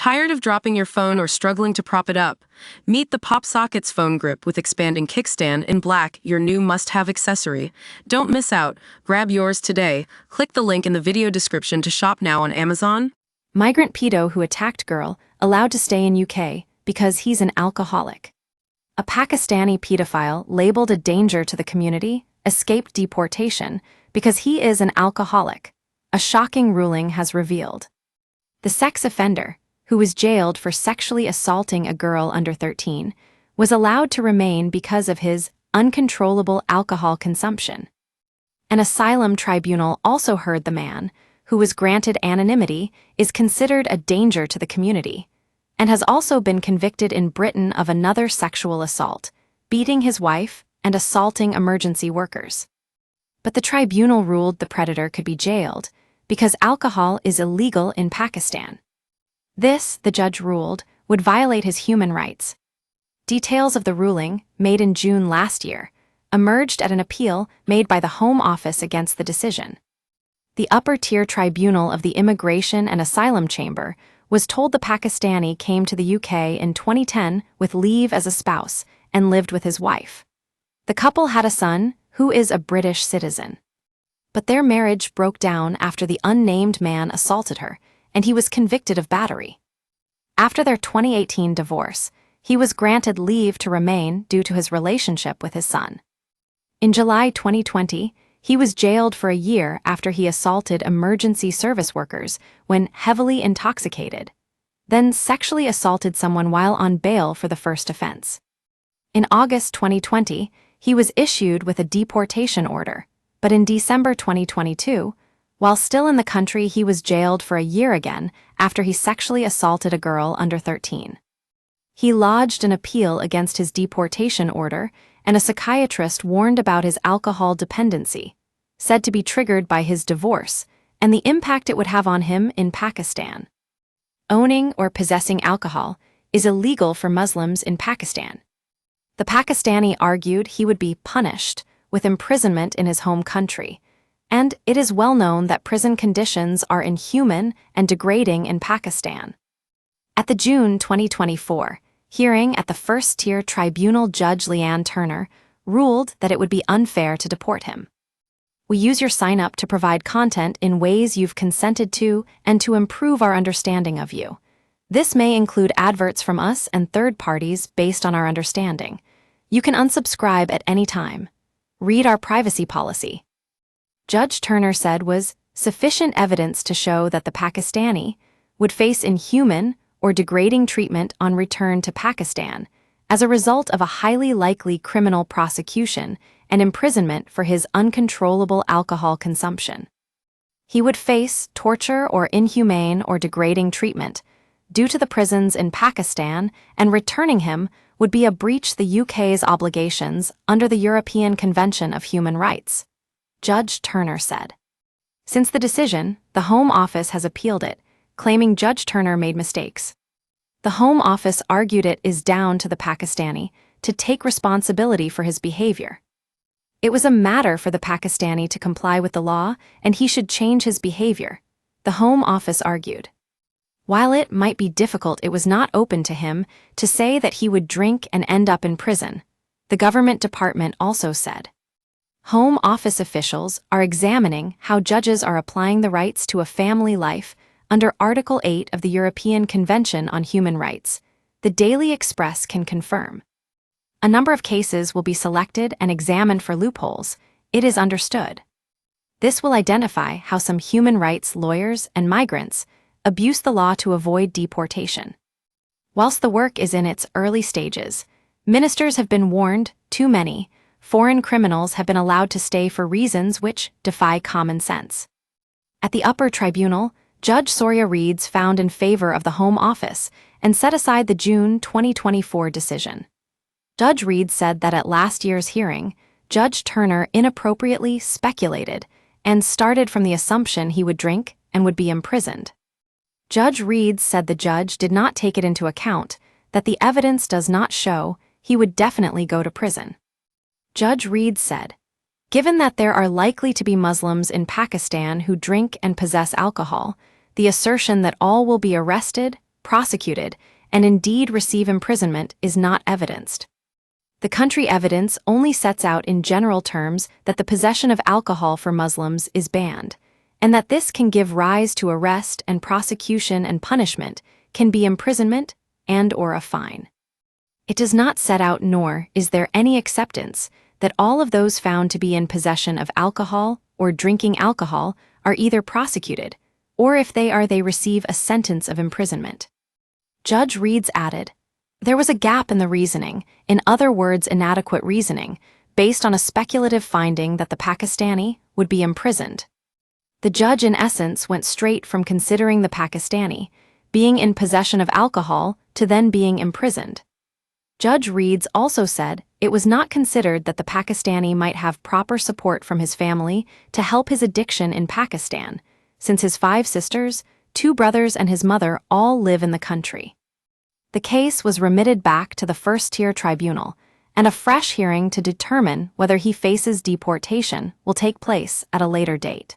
Tired of dropping your phone or struggling to prop it up? Meet the PopSockets phone grip with expanding kickstand in black, your new must-have accessory. Don't miss out. Grab yours today. Click the link in the video description to shop now on Amazon. Migrant Paedo who attacked girl allowed to stay in UK because he's an alcoholic. A Pakistani pedophile labeled a danger to the community escaped deportation because he is an alcoholic, a shocking ruling has revealed. The sex offender, who was jailed for sexually assaulting a girl under 13, was allowed to remain because of his uncontrollable alcohol consumption. An asylum tribunal also heard the man, who was granted anonymity, is considered a danger to the community, and has also been convicted in Britain of another sexual assault, beating his wife and assaulting emergency workers. But the tribunal ruled the predator could be jailed because alcohol is illegal in Pakistan. This, the judge ruled, would violate his human rights. Details of the ruling, made in June last year, emerged at an appeal made by the Home Office against the decision. The upper-tier tribunal of the Immigration and Asylum Chamber was told the Pakistani came to the UK in 2010 with leave as a spouse and lived with his wife. The couple had a son, who is a British citizen. But their marriage broke down after the unnamed man assaulted her, and he was convicted of battery. After their 2018 divorce, he was granted leave to remain due to his relationship with his son. In July 2020, he was jailed for a year after he assaulted emergency service workers when heavily intoxicated, then sexually assaulted someone while on bail for the first offense. In August 2020, he was issued with a deportation order, but in December 2022, while still in the country, he was jailed for a year again after he sexually assaulted a girl under 13. He lodged an appeal against his deportation order, and a psychiatrist warned about his alcohol dependency, said to be triggered by his divorce, and the impact it would have on him in Pakistan. Owning or possessing alcohol is illegal for Muslims in Pakistan. The Pakistani argued he would be punished with imprisonment in his home country, and it is well known that prison conditions are inhuman and degrading in Pakistan. At the June 2024 hearing at the first-tier tribunal, Judge Leanne Turner ruled that it would be unfair to deport him. We use your sign-up to provide content in ways you've consented to and to improve our understanding of you. This may include adverts from us and third parties based on our understanding. You can unsubscribe at any time. Read our privacy policy. Judge Turner said was sufficient evidence to show that the Pakistani would face inhuman or degrading treatment on return to Pakistan as a result of a highly likely criminal prosecution and imprisonment for his uncontrollable alcohol consumption. He would face torture or inhumane or degrading treatment due to the prisons in Pakistan, and returning him would be a breach the UK's obligations under the European Convention of Human Rights, Judge Turner said. Since the decision, the Home Office has appealed it, claiming Judge Turner made mistakes. The Home Office argued it is down to the Pakistani to take responsibility for his behavior. It was a matter for the Pakistani to comply with the law, and he should change his behavior, the Home Office argued. While it might be difficult, it was not open to him to say that he would drink and end up in prison, the government department also said. Home Office officials are examining how judges are applying the rights to a family life under Article 8 of the European Convention on Human Rights, the Daily Express can confirm. A number of cases will be selected and examined for loopholes, it is understood. This will identify how some human rights lawyers and migrants abuse the law to avoid deportation. Whilst the work is in its early stages, ministers have been warned too many foreign criminals have been allowed to stay for reasons which defy common sense. At the upper tribunal, Judge Soria Reeds found in favor of the Home Office and set aside the June 2024 decision. Judge Reeds said that at last year's hearing, Judge Turner inappropriately speculated and started from the assumption he would drink and would be imprisoned. Judge Reeds said the judge did not take it into account that the evidence does not show he would definitely go to prison. Judge Reeds said, "Given that there are likely to be Muslims in Pakistan who drink and possess alcohol, the assertion that all will be arrested, prosecuted, and indeed receive imprisonment is not evidenced. The country evidence only sets out in general terms that the possession of alcohol for Muslims is banned, and that this can give rise to arrest and prosecution, and punishment can be imprisonment and/or a fine. It does not set out, nor is there any acceptance, that all of those found to be in possession of alcohol or drinking alcohol are either prosecuted, or if they are, they receive a sentence of imprisonment. Judge Reeds added, "There was a gap in the reasoning, in other words inadequate reasoning, based on a speculative finding that the Pakistani would be imprisoned." The judge in essence went straight from considering the Pakistani being in possession of alcohol to then being imprisoned. Judge Reeds also said it was not considered that the Pakistani might have proper support from his family to help his addiction in Pakistan, since his 5 sisters, 2 brothers, and his mother all live in the country. The case was remitted back to the first-tier tribunal, and a fresh hearing to determine whether he faces deportation will take place at a later date.